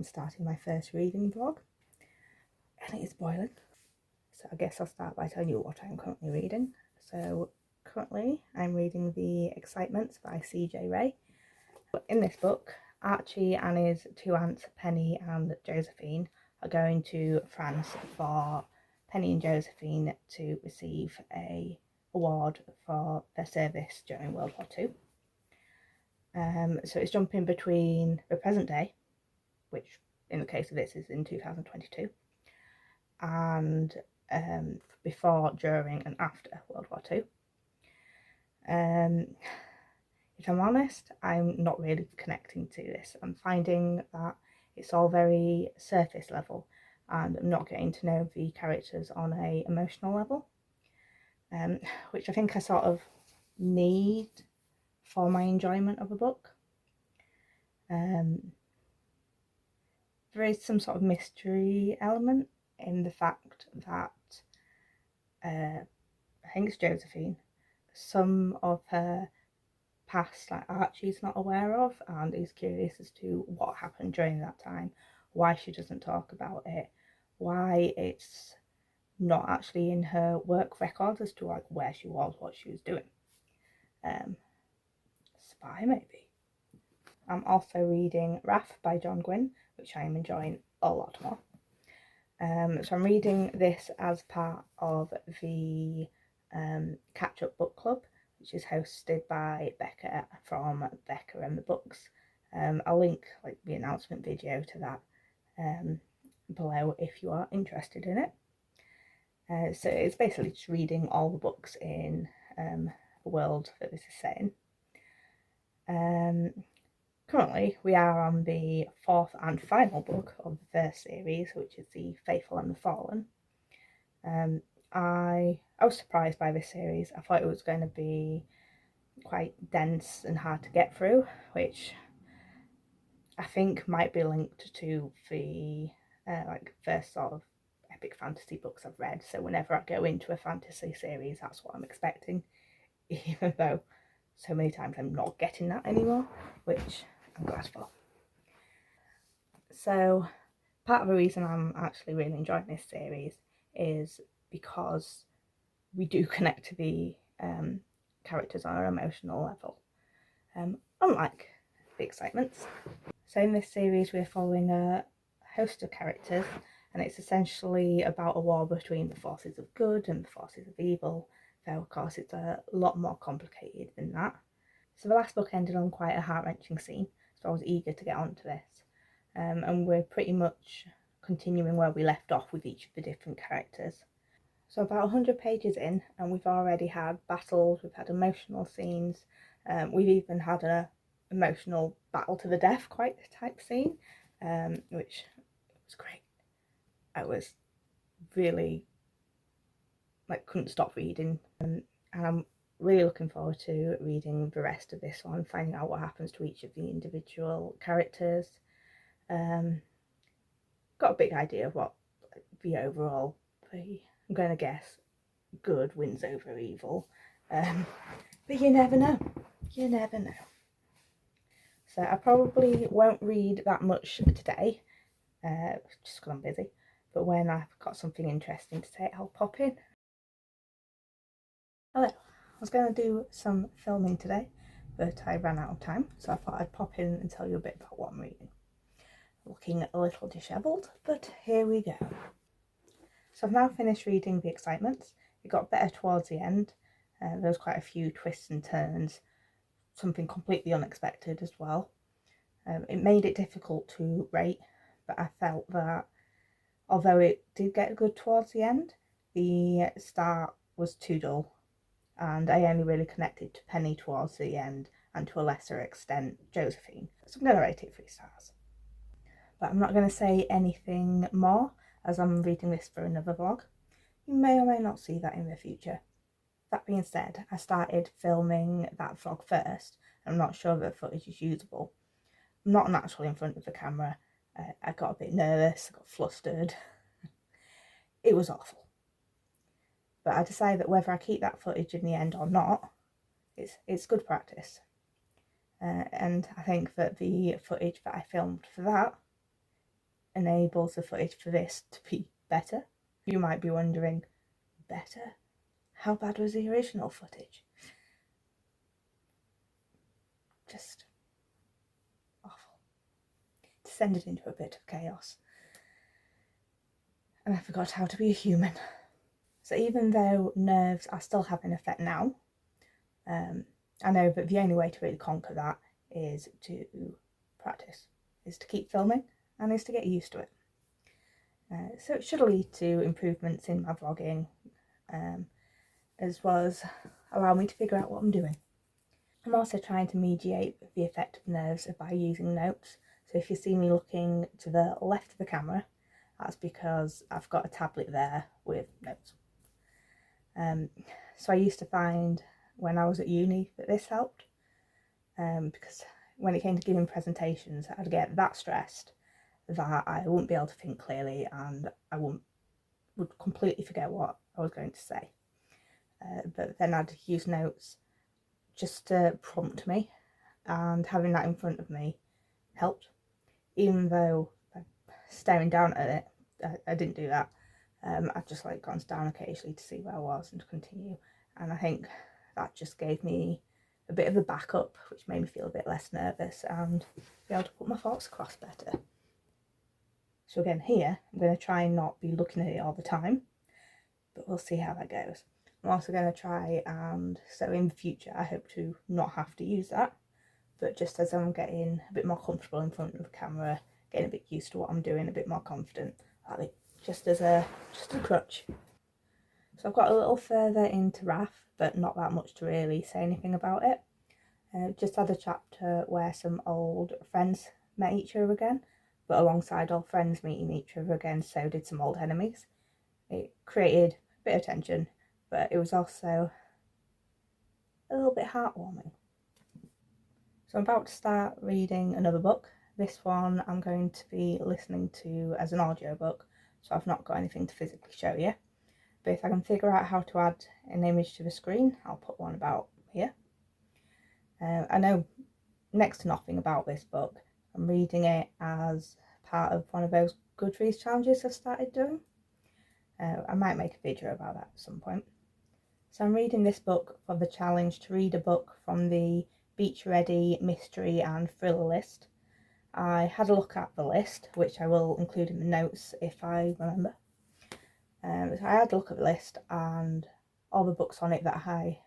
starting my first reading vlog, and it is boiling. So I guess I'll start by telling you what I'm currently reading. So currently I'm reading The Excitements by Wray. In this book, Archie and his two aunts, Penny and Josephine, are going to France for Penny and Josephine to receive an award for their service during World War II. So it's jumping between the present day, which in the case of this is in 2022, and before, during and after World War II. If I'm honest, I'm not really connecting to this. I'm finding that it's all very surface level and I'm not getting to know the characters on a emotional level, which I think I sort of need for my enjoyment of a book. There is some sort of mystery element in the fact that I think it's Josephine, some of her past, like, Archie's not aware of, and is curious as to what happened during that time, why she doesn't talk about it, why it's not actually in her work record as to like where she was, what she was doing. Spy maybe. I'm also reading Wrath by John Gwynne, which I am enjoying a lot more. So I'm reading this as part of the Catch Up Book Club, which is hosted by Becca from Becca and the Books. I'll link like the announcement video to that below if you are interested in it. So it's basically just reading all the books in the world that this is set in. Currently we are on the fourth and final book of the first series, which is The Faithful and the Fallen. I was surprised by this series. I thought it was going to be quite dense and hard to get through, which I think might be linked to the like first sort of epic fantasy books I've read. So whenever I go into a fantasy series, that's what I'm expecting, even though so many times I'm not getting that anymore, which I'm glad for. So part of the reason I'm actually really enjoying this series is because we do connect to the characters on an emotional level, unlike The Excitements. So in this series we're following a host of characters, and it's essentially about a war between the forces of good and the forces of evil, though of course it's a lot more complicated than that. So the last book ended on quite a heart-wrenching scene, so I was eager to get onto this. And we're pretty much continuing where we left off with each of the different characters. So about 100 pages in, and we've already had battles, we've had emotional scenes, we've even had an emotional battle to the death quite type scene, which was great. I was really, like, couldn't stop reading, and I'm really looking forward to reading the rest of this one, finding out what happens to each of the individual characters. Got a big idea of what the overall, I'm going to guess good wins over evil, but you never know, you never know. So I probably won't read that much today, just because I'm busy, but when I've got something interesting to say, I'll pop in. Hello, I was going to do some filming today, but I ran out of time, so I thought I'd pop in and tell you a bit about what I'm reading. Looking a little dishevelled, but here we go. So I've now finished reading The Excitements. It got better towards the end. There was quite a few twists and turns, something completely unexpected as well. It made it difficult to rate, but I felt that although it did get good towards the end, the start was too dull, and I only really connected to Penny towards the end, and to a lesser extent Josephine. So I'm going to rate it 3 stars. But I'm not going to say anything more, as I'm reading this for another vlog. You may or may not see that in the future. That being said, I started filming that vlog first. I'm not sure that footage is usable. I'm not naturally in front of the camera. I got a bit nervous, I got flustered. It was awful. But I decided that whether I keep that footage in the end or not, it's good practice. And I think that the footage that I filmed for that enables the footage for this to be better. You might be wondering, better? How bad was the original footage? Just awful. Descended into a bit of chaos. And I forgot how to be a human. So even though nerves are still having an effect now, I know that the only way to really conquer that is to practice, is to keep filming, and is to get used to it. So it should lead to improvements in my vlogging, as well as allow me to figure out what I'm doing. I'm also trying to mediate the effect of nerves by using notes. So if you see me looking to the left of the camera, that's because I've got a tablet there with notes. So I used to find when I was at uni that this helped, because when it came to giving presentations, I'd get that stressed that I wouldn't be able to think clearly, and I would completely forget what I was going to say. But then I'd use notes just to prompt me, and having that in front of me helped. Even though staring down at it, I didn't do that. I just like glanced down occasionally to see where I was and to continue, and I think that just gave me a bit of a backup, which made me feel a bit less nervous and be able to put my thoughts across better. So again, here I'm going to try and not be looking at it all the time, but we'll see how that goes. I'm also going to try, and so in the future I hope to not have to use that, but just as I'm getting a bit more comfortable in front of the camera, getting a bit used to what I'm doing, a bit more confident, just as a crutch. So I've got a little further into RAF, but not that much to really say anything about it. Just had a chapter where some old friends met each other again, but alongside old friends meeting each other again, so did some old enemies. It created a bit of tension, but it was also a little bit heartwarming. So I'm about to start reading another book. This one I'm going to be listening to as an audiobook, so I've not got anything to physically show you. But if I can figure out how to add an image to the screen, I'll put one about here. I know next to nothing about this book. I'm reading it as part of one of those Goodreads challenges I've started doing. I might make a video about that at some point. So I'm reading this book for the challenge to read a book from the Beach Ready mystery and thriller list. I had a look at the list, which I will include in the notes if I remember. So I had a look at the list, and all the books on it that I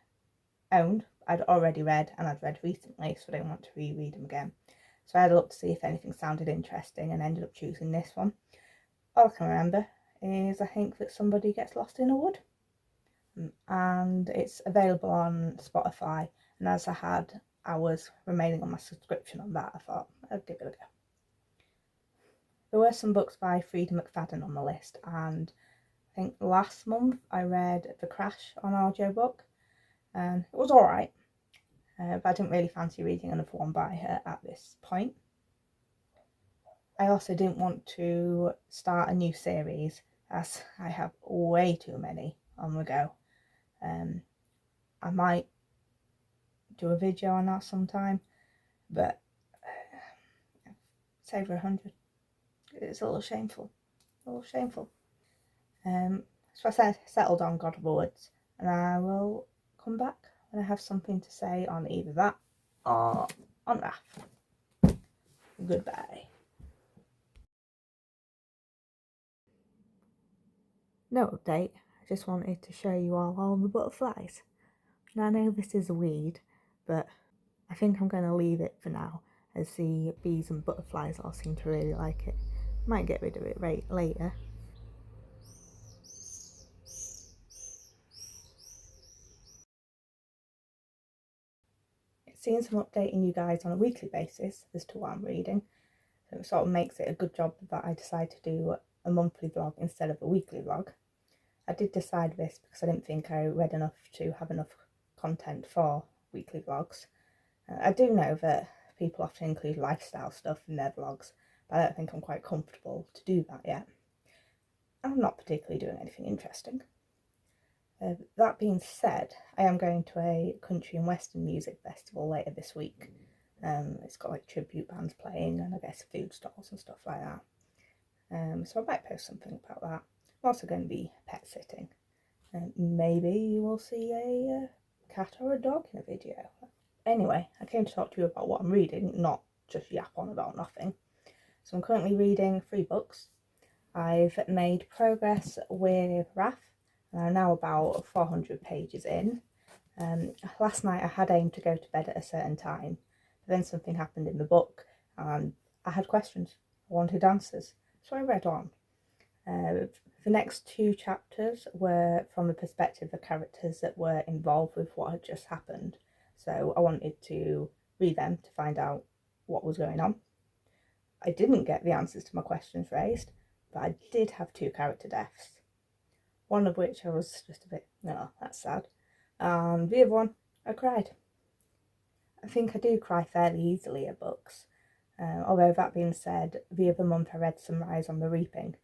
owned I'd already read, and I'd read recently, so I didn't want to reread them again. So I had a look to see if anything sounded interesting and ended up choosing this one. All I can remember is I think that somebody gets lost in a wood, and it's available on Spotify, and as I had hours remaining on my subscription on that, I thought I'd give it a go. There were some books by Frida McFadden on the list, and I think last month I read The Crash on audiobook, and it was alright, but I didn't really fancy reading another one by her at this point. I also didn't want to start a new series, as I have way too many on the go. I might do a video on that sometime, but it's over 100. It's a little shameful. So I settled on God of the Woods, and I will come back when I have something to say on either that or on RAF. Goodbye. No update, I just wanted to show you all the butterflies. Now I know this is a weed, but I think I'm going to leave it for now, as the bees and butterflies all seem to really like it. Might get rid of it later. It seems I'm updating you guys on a weekly basis as to what I'm reading, so it sort of makes it a good job that I decided to do a monthly vlog instead of a weekly vlog. I did decide this because I didn't think I read enough to have enough content for weekly vlogs. I do know that people often include lifestyle stuff in their vlogs, but I don't think I'm quite comfortable to do that yet. I'm not particularly doing anything interesting. That being said, I am going to a country and western music festival later this week. It's got like tribute bands playing and I guess food stalls and stuff like that. So I might post something about that. I'm also going to be pet sitting. Maybe you will see a cat or a dog in a video. Anyway, I came to talk to you about what I'm reading, not just yap on about nothing. So I'm currently reading 3 books. I've made progress with Raph, and I'm now about 400 pages in. Last night I had aimed to go to bed at a certain time, but then something happened in the book and I had questions. I wanted answers, so I read on. The next 2 chapters were from the perspective of characters that were involved with what had just happened, so I wanted to read them to find out what was going on. I didn't get the answers to my questions raised, but I did have 2 character deaths. One of which I was just a bit, no, that's sad. And the other one, I cried. I think I do cry fairly easily at books. Although that being said, the other month I read Sunrise on the Reaping,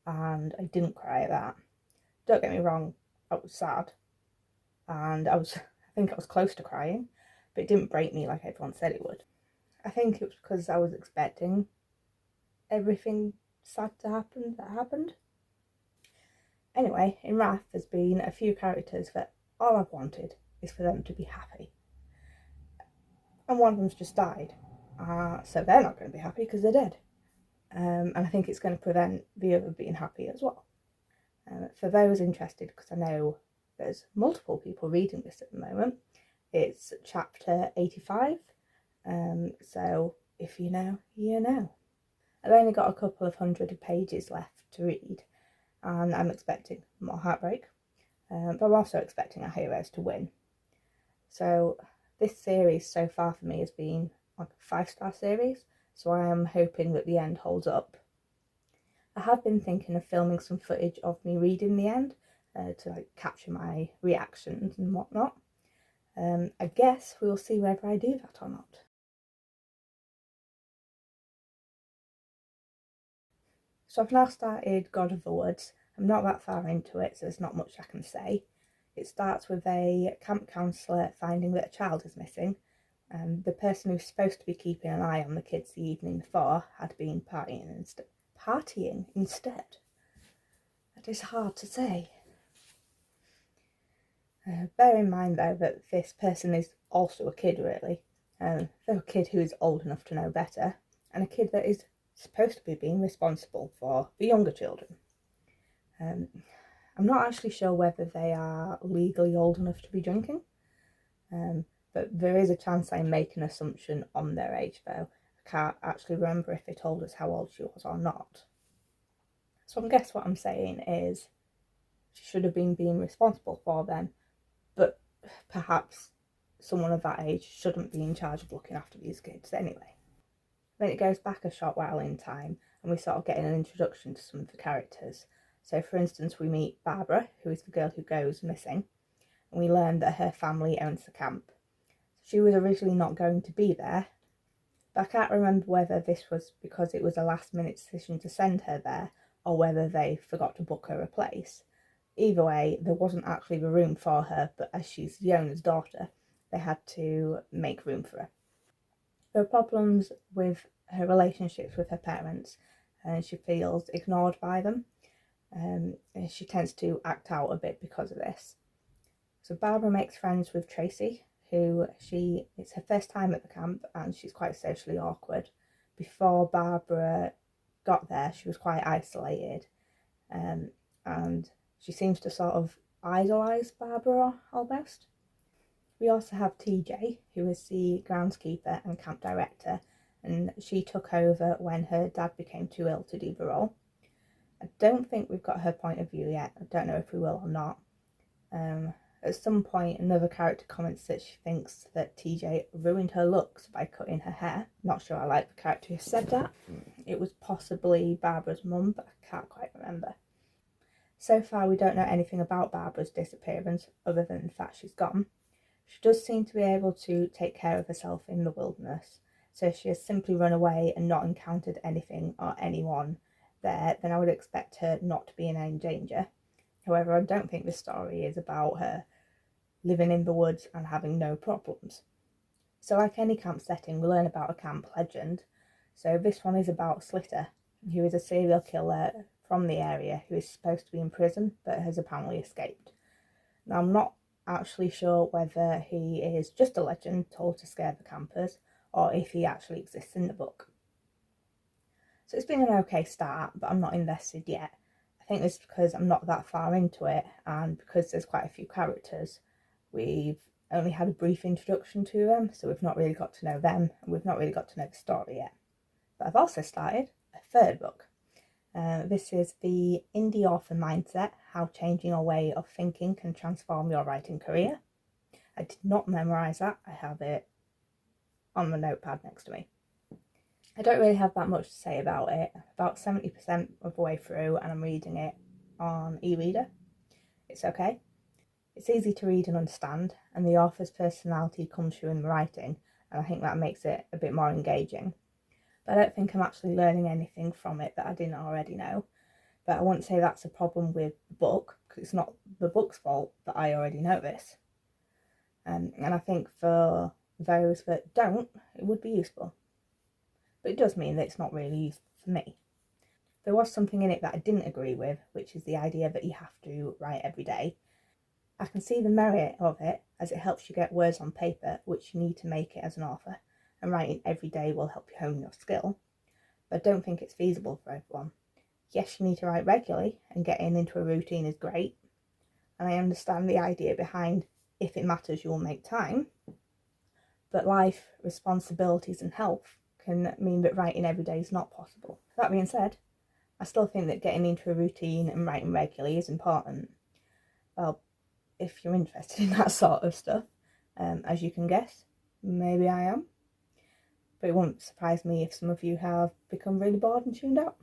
and I didn't cry at that. Don't get me wrong, I was sad, and I think I was close to crying, but it didn't break me like everyone said it would. I think it was because I was expecting everything sad to happen that happened. Anyway, in Wrath there's been a few characters that all I've wanted is for them to be happy. And one of them's just died. So they're not going to be happy because they're dead. And I think it's going to prevent the other being happy as well. For those interested, because I know there's multiple people reading this at the moment, it's chapter 85. So if you know, you know. I've only got a couple of hundred pages left to read, and I'm expecting more heartbreak. But I'm also expecting our heroes to win. So this series so far for me has been like a 5-star series, so I am hoping that the end holds up. I have been thinking of filming some footage of me reading the end to like capture my reactions and whatnot. I guess we'll see whether I do that or not. So I've now started God of the Woods. I'm not that far into it, so there's not much I can say. It starts with a camp counsellor finding that a child is missing. The person who's supposed to be keeping an eye on the kids the evening before had been partying instead. That is hard to say. Bear in mind though that this person is also a kid really. They're a kid who is old enough to know better, and a kid that is supposed to be being responsible for the younger children. I'm not actually sure whether they are legally old enough to be drinking, but there is a chance I make an assumption on their age though. I can't actually remember if they told us how old she was or not. So I guess what I'm saying is she should have been being responsible for them, but perhaps someone of that age shouldn't be in charge of looking after these kids anyway. Then it goes back a short while in time and we sort of get an introduction to some of the characters. So for instance, we meet Barbara, who is the girl who goes missing, and we learn that her family owns the camp. She was originally not going to be there, but I can't remember whether this was because it was a last minute decision to send her there or whether they forgot to book her a place. Either way, there wasn't actually the room for her, but as she's the owner's daughter, they had to make room for her. There are problems with her relationships with her parents, and she feels ignored by them. And she tends to act out a bit because of this. So Barbara makes friends with Tracy, it's her first time at the camp and she's quite socially awkward. Before Barbara got there, she was quite isolated, and she seems to sort of idolise Barbara almost. We also have TJ, who is the groundskeeper and camp director, and she took over when her dad became too ill to do the role. I don't think we've got her point of view yet. I don't know if we will or not. At some point, another character comments that she thinks that TJ ruined her looks by cutting her hair. Not sure I like the character who said that. It was possibly Barbara's mum, but I can't quite remember. So far, we don't know anything about Barbara's disappearance other than the fact she's gone. She does seem to be able to take care of herself in the wilderness, so if she has simply run away and not encountered anything or anyone there, then I would expect her not to be in any danger. However, I don't think this story is about her living in the woods and having no problems. So like any camp setting, we learn about a camp legend. So this one is about Slitter, who is a serial killer from the area who is supposed to be in prison but has apparently escaped. Now, I'm not actually sure whether he is just a legend told to scare the campers or if he actually exists in the book. So it's been an okay start, but I'm not invested yet. I think it's because I'm not that far into it, and because there's quite a few characters, we've only had a brief introduction to them, so we've not really got to know them, and we've not really got to know the story yet. But I've also started a third book. This is the Indie Author Mindset, How Changing Your Way of Thinking Can Transform Your Writing Career. I did not memorise that, I have it on the notepad next to me. I don't really have that much to say about it. About 70% of the way through, and I'm reading it on e-reader. It's okay. It's easy to read and understand, and the author's personality comes through in the writing, and I think that makes it a bit more engaging. But I don't think I'm actually learning anything from it that I didn't already know. But I wouldn't say that's a problem with the book, because it's not the book's fault that I already know this. And I think for those that don't, it would be useful. But it does mean that it's not really useful for me. There was something in it that I didn't agree with, which is the idea that you have to write every day. I can see the merit of it, as it helps you get words on paper which you need to make it as an author, and writing every day will help you hone your skill. But I don't think it's feasible for everyone. Yes, you need to write regularly, and getting into a routine is great, and I understand the idea behind if it matters you will make time, but life, responsibilities and health can mean that writing every day is not possible. That being said, I still think that getting into a routine and writing regularly is important. Well, if you're interested in that sort of stuff, as you can guess, maybe I am. But it wouldn't surprise me if some of you have become really bored and tuned out.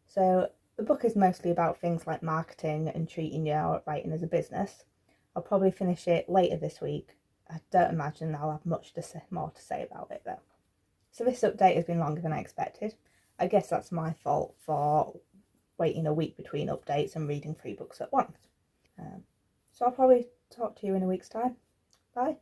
So the book is mostly about things like marketing and treating your writing as a business. I'll probably finish it later this week. I don't imagine I'll have much more to say about it though. So this update has been longer than I expected. I guess that's my fault for waiting a week between updates and reading 3 books at once. So I'll probably talk to you in a week's time. Bye.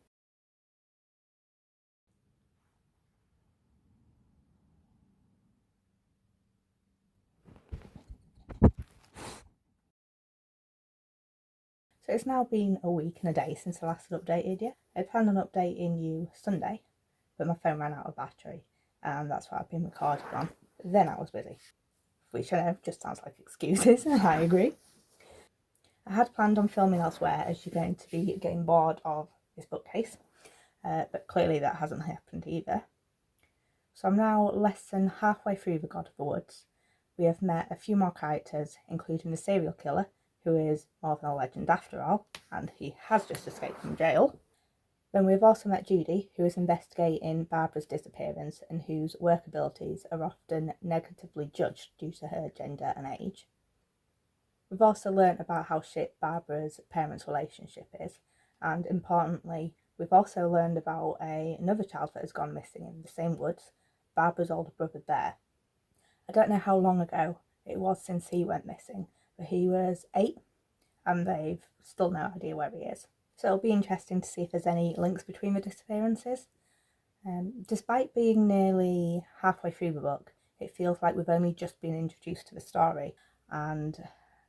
So it's now been a week and a day since I last updated you. I planned on updating you Sunday, but my phone ran out of battery, and that's why I've been recording on. Then I was busy, which I know just sounds like excuses, and I agree. I had planned on filming elsewhere, as you're going to be getting bored of this bookcase, but clearly that hasn't happened either. So I'm now less than halfway through The God of the Woods. We have met a few more characters, including the serial killer, who is more than a legend after all, and he has just escaped from jail. Then we've also met Judy, who is investigating Barbara's disappearance and whose work abilities are often negatively judged due to her gender and age. We've also learnt about how shit Barbara's parents' relationship is, and importantly, we've also learned about another child that has gone missing in the same woods, Barbara's older brother Bear. I don't know how long ago it was since he went missing, but he was 8, and they've still no idea where he is. So it'll be interesting to see if there's any links between the disappearances. Despite being nearly halfway through the book, it feels like we've only just been introduced to the story, and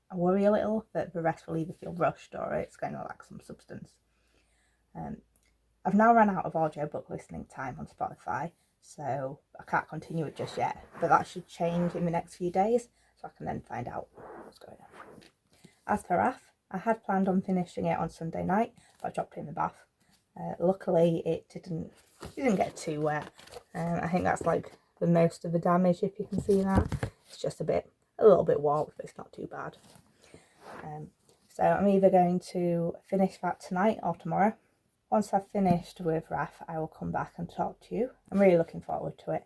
I worry a little that the rest will either feel rushed or it's going to lack some substance. I've now run out of audiobook listening time on Spotify, so I can't continue it just yet, but that should change in the next few days, so I can then find out what's going on. As for Wrath, I had planned on finishing it on Sunday night, but I dropped it in the bath. Luckily, it didn't get too wet. I think that's like the most of the damage, if you can see that. It's just a little bit warped, but it's not too bad. So I'm either going to finish that tonight or tomorrow. Once I've finished with Wrath, I will come back and talk to you. I'm really looking forward to it.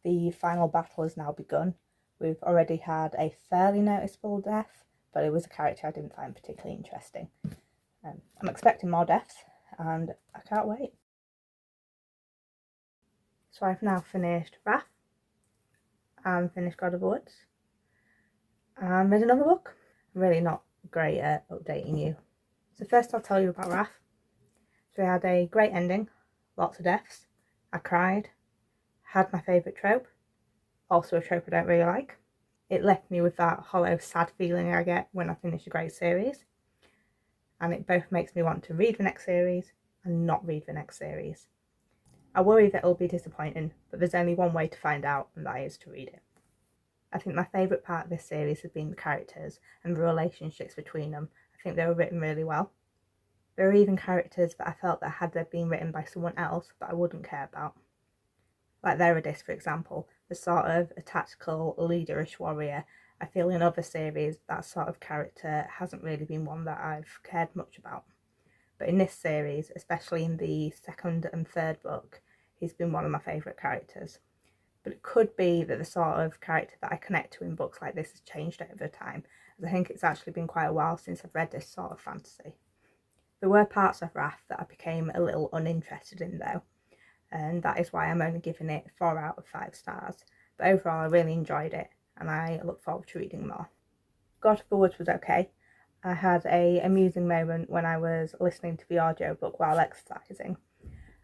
The final battle has now begun. We've already had a fairly noticeable death, but it was a character I didn't find particularly interesting. I'm expecting more deaths, and I can't wait. So I've now finished Wrath, and finished God of the Woods, and read another book. I'm really not great at updating you. So first I'll tell you about Wrath. So we had a great ending, lots of deaths, I cried, had my favourite trope, also a trope I don't really like. It left me with that hollow, sad feeling I get when I finish a great series. And it both makes me want to read the next series and not read the next series. I worry that it'll be disappointing, but there's only one way to find out, and that is to read it. I think my favourite part of this series has been the characters and the relationships between them. I think they were written really well. There are even characters that I felt that had they been written by someone else that I wouldn't care about. Like Veridis, for example, the sort of a tactical, leaderish warrior. I feel in other series that sort of character hasn't really been one that I've cared much about. But in this series, especially in the second and third book, he's been one of my favourite characters. But it could be that the sort of character that I connect to in books like this has changed over time, as I think it's actually been quite a while since I've read this sort of fantasy. There were parts of Wrath that I became a little uninterested in though, and that is why I'm only giving it 4 out of 5 stars. But overall I really enjoyed it, and I look forward to reading more. God of the Woods was okay. I had an amusing moment when I was listening to the audiobook while exercising,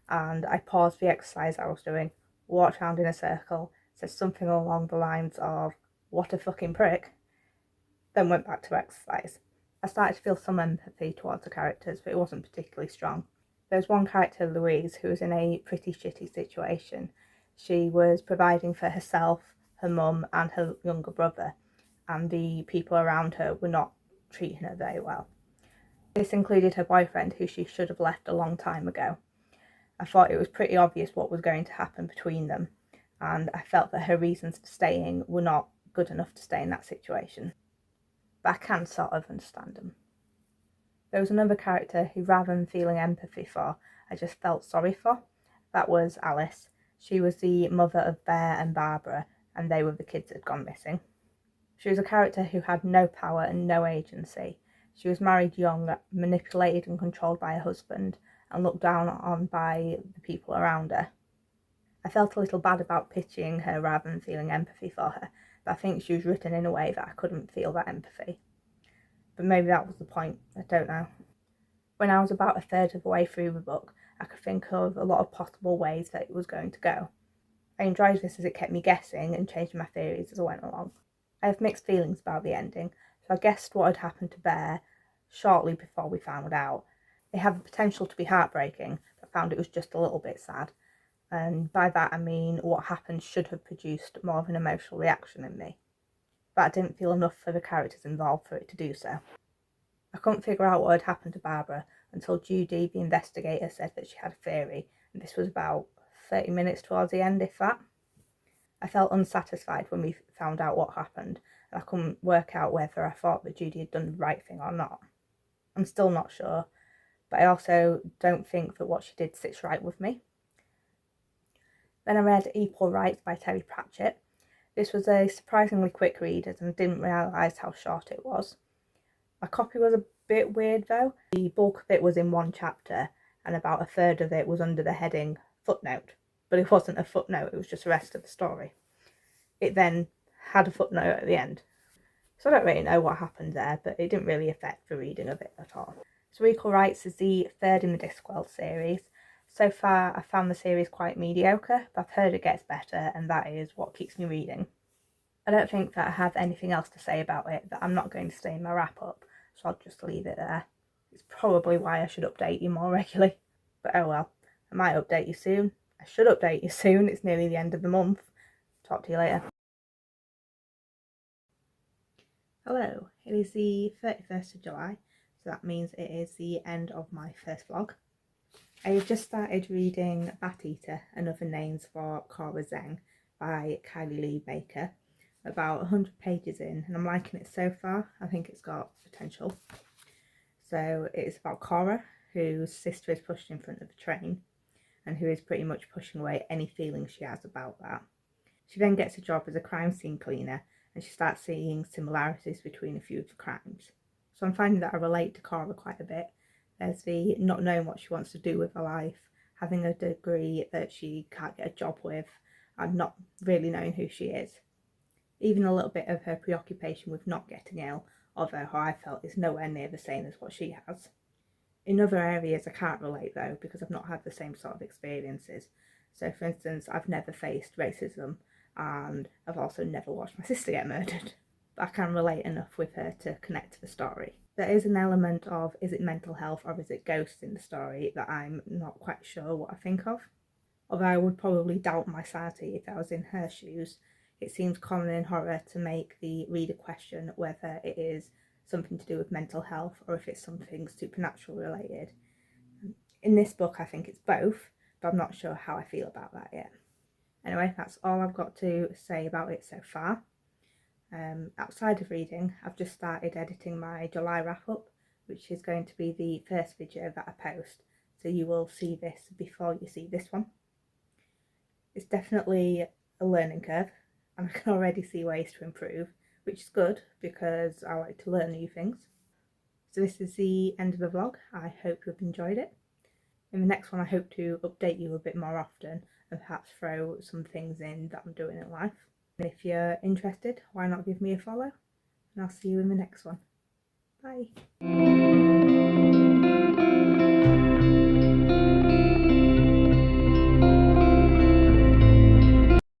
and I paused the exercise I was doing, walked around in a circle, said something along the lines of, "What a fucking prick," then went back to exercise. I started to feel some empathy towards the characters, but it wasn't particularly strong. There's one character, Louise, who was in a pretty shitty situation. She was providing for herself, her mum, and her younger brother, and the people around her were not treating her very well. This included her boyfriend, who she should have left a long time ago. I thought it was pretty obvious what was going to happen between them, and I felt that her reasons for staying were not good enough to stay in that situation. But I can sort of understand them. There was another character who, rather than feeling empathy for, I just felt sorry for. That was Alice. She was the mother of Bear and Barbara, and they were the kids that had gone missing. She was a character who had no power and no agency. She was married young, manipulated and controlled by her husband, and looked down on by the people around her. I felt a little bad about pitying her rather than feeling empathy for her, but I think she was written in a way that I couldn't feel that empathy. But maybe that was the point, I don't know. When I was about a third of the way through the book, I could think of a lot of possible ways that it was going to go. I enjoyed this as it kept me guessing and changing my theories as I went along. I have mixed feelings about the ending, so I guessed what had happened to Bear shortly before we found out. It had the potential to be heartbreaking, but I found it was just a little bit sad. And by that I mean what happened should have produced more of an emotional reaction in me. But I didn't feel enough for the characters involved for it to do so. I couldn't figure out what had happened to Barbara until Judy, the investigator, said that she had a theory, and this was about 30 minutes towards the end, if that. I felt unsatisfied when we found out what happened, and I couldn't work out whether I thought that Judy had done the right thing or not. I'm still not sure, but I also don't think that what she did sits right with me. Then I read Equal Rights by Terry Pratchett. This was a surprisingly quick read, and I didn't realise how short it was. My copy was a bit weird though. The bulk of it was in one chapter, and about a third of it was under the heading footnote. But it wasn't a footnote, it was just the rest of the story. It then had a footnote at the end. So I don't really know what happened there, but it didn't really affect the reading of it at all. So Equal Rights is the third in the Discworld series. So far I found the series quite mediocre, but I've heard it gets better, and that is what keeps me reading. I don't think that I have anything else to say about it that I'm not going to say in my wrap up, so I'll just leave it there. It's probably why I should update you more regularly. But oh well, I might update you soon. I should update you soon, it's nearly the end of the month. Talk to you later. Hello, it is the 31st of July, so that means it is the end of my first vlog. I have just started reading Bat Eater and Other Names for Cora Zeng by Kylie Lee Baker. About 100 pages in, and I'm liking it so far. I think it's got potential. So it's about Cora, whose sister is pushed in front of a train, and who is pretty much pushing away any feelings she has about that. She then gets a job as a crime scene cleaner, and she starts seeing similarities between a few of the crimes. So I'm finding that I relate to Cora quite a bit. There's the not knowing what she wants to do with her life, having a degree that she can't get a job with, and not really knowing who she is. Even a little bit of her preoccupation with not getting ill, although how I felt is nowhere near the same as what she has. In other areas I can't relate though, because I've not had the same sort of experiences. So for instance, I've never faced racism, and I've also never watched my sister get murdered. But I can relate enough with her to connect to the story. There is an element of, is it mental health or is it ghosts in the story, that I'm not quite sure what I think of. Although I would probably doubt my sanity if I was in her shoes, it seems common in horror to make the reader question whether it is something to do with mental health or if it's something supernatural related. In this book I think it's both, but I'm not sure how I feel about that yet. Anyway, that's all I've got to say about it so far. Outside of reading, I've just started editing my July wrap-up, which is going to be the first video that I post, so you will see this before you see this one. It's definitely a learning curve, and I can already see ways to improve, which is good because I like to learn new things. So this is the end of the vlog. I hope you've enjoyed it. In the next one I hope to update you a bit more often and perhaps throw some things in that I'm doing in life. And if you're interested, why not give me a follow? And I'll see you in the next one. Bye.